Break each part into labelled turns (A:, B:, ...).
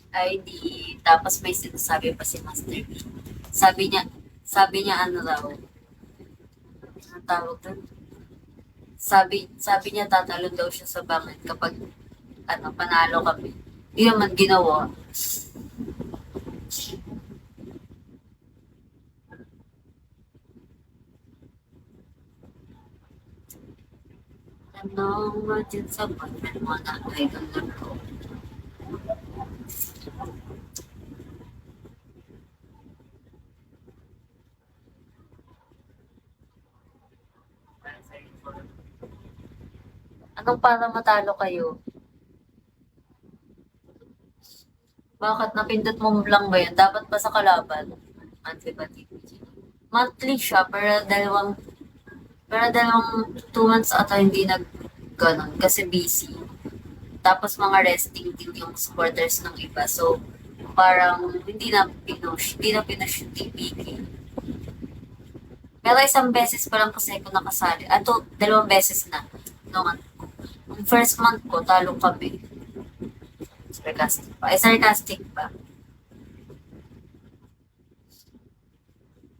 A: ID, tapos may sinasabi pa si Master B. Sabi niya ano raw, ang tawag doon? Sabi niya tatalon daw siya sa bangin kapag ano, panalo kami. Hindi naman ginawa. Tanong mo dyan sa boyfriend mo na idol ko. Anong para matalo kayo? Bakit napindot mo lang ba yan? Dapat ba sa kalaban? Monthly ba? Monthly siya, pero dalawang 2 months ata hindi nag ganon kasi busy. Tapos mga resting din yung supporters ng iba. So, parang hindi na pinush yung TPK. Pero isang beses pa lang kasi ako nakasali. Ato, 2 beses na. Noong yung first month ko, talo kami. Sarcastic pa. Sarcastic pa.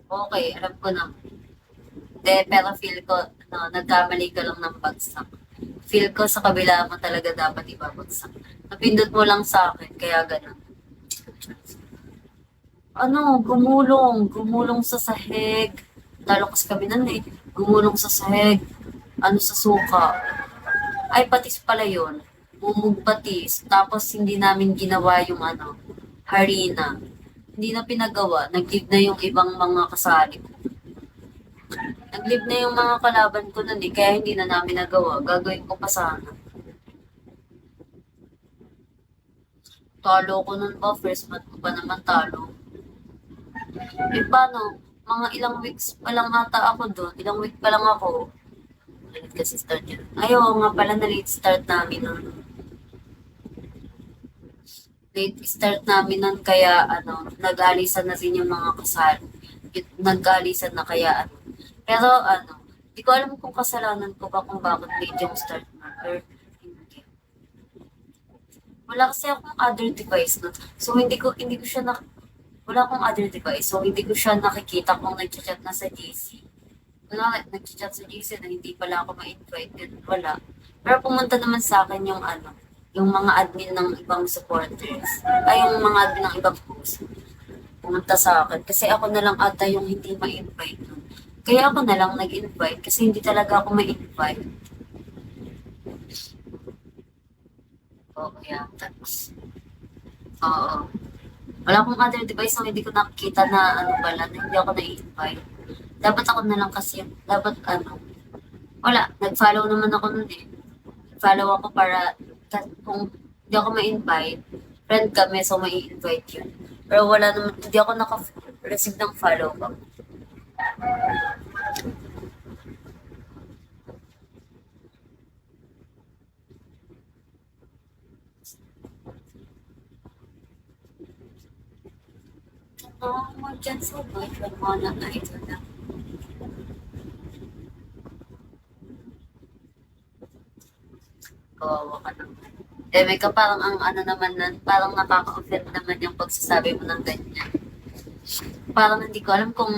A: Okay, alam ko na. De, pero feel ko, nagkamali ka lang ng bagsak. Feel ko sa kabila mo talaga dapat ibabagsak. Napindot mo lang sa akin, kaya ganun. Ano, gumulong sa sahig. Talo kasi kami nun eh. Gumulong sa sahig. Ano sa suka. Ay, patis pala yun. Patis. Tapos hindi namin ginawa yung harina. Hindi na pinagawa. Nag-leave na yung ibang mga kasali ko. Nag-leave na yung mga kalaban ko nun eh, kaya hindi na namin nagawa. Gagawin ko pa sana. Talo ko nun ba? First month ko pa naman talo. Eh paano? Mga ilang weeks pa lang ata ako doon. Ilang week pa lang ako. Late kasi start yun. Ayaw nga pala na late start namin nun. Late start namin nun kaya nag-alisan na rin yung mga kasal. Nag-alisan na kaya Pero di ko alam kung kasalanan ko ba kung bakit late yung start na or hindi. Wala kasi akong other device na. So hindi ko siya wala akong other device. So hindi ko siya nakikita kung nag-chat na sa GC. Wala, nag-chat sa GC na hindi pala ako ma-invite. Wala. Pero pumunta naman sa akin yung mga admin ng ibang supporters. Ay, yung mga admin ng ibang post. Pumunta sa akin. Kasi ako na lang ata yung hindi ma-invite nun. Kaya ako na lang nag-invite kasi hindi talaga ako ma-invite. Oo, kaya tapos. Oo. Wala akong other device so hindi ko nakikita na pala, na hindi ako na-invite. Dapat ako na lang kasi, dapat wala, nag-follow naman ako nun eh. Follow ako para, kung hindi ako ma-invite, friend kami, so ma-invite yun. Pero wala naman, hindi ako naka-receive ng follow back. Oo, mo dyan sa boyfriend mo na ito na. Kawawa ka naman. Eh, may ka parang ang naman na, parang nakaka-offend naman yung pagsasabi mo ng ganyan. Parang hindi ko alam kung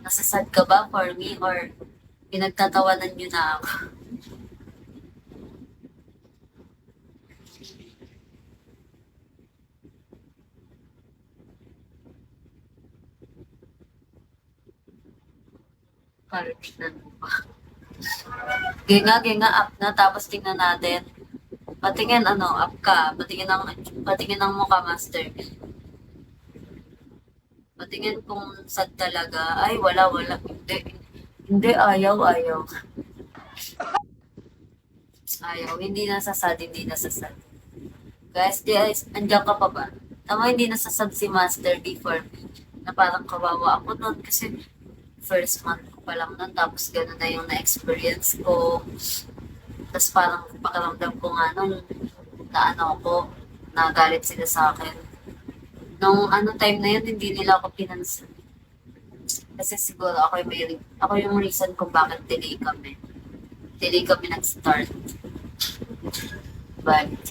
A: nasasad ka ba for me or pinagtatawanan niyo na ako. Parang tingnan mo pa. Ginga, up na, tapos tingnan natin. Patingin, up ka. Patingin ang mukha, master. Patingin kung sad talaga. Ay, wala. Hindi, ayaw. Ayaw, hindi nasasad. Guys, andiyan ka pa ba? Tama, hindi nasasad si Master before me. Na parang kawawa ako noon kasi first month ko pa lang nun, tapos gano'n na yung na-experience ko. Tapos parang pakiramdam ko nga nun, na ako, nagalit sila sa akin. Nung time na yun, hindi nila ako pinansin. Kasi siguro ako yung reason kung bakit delay kami. Delay kami nag-start. But,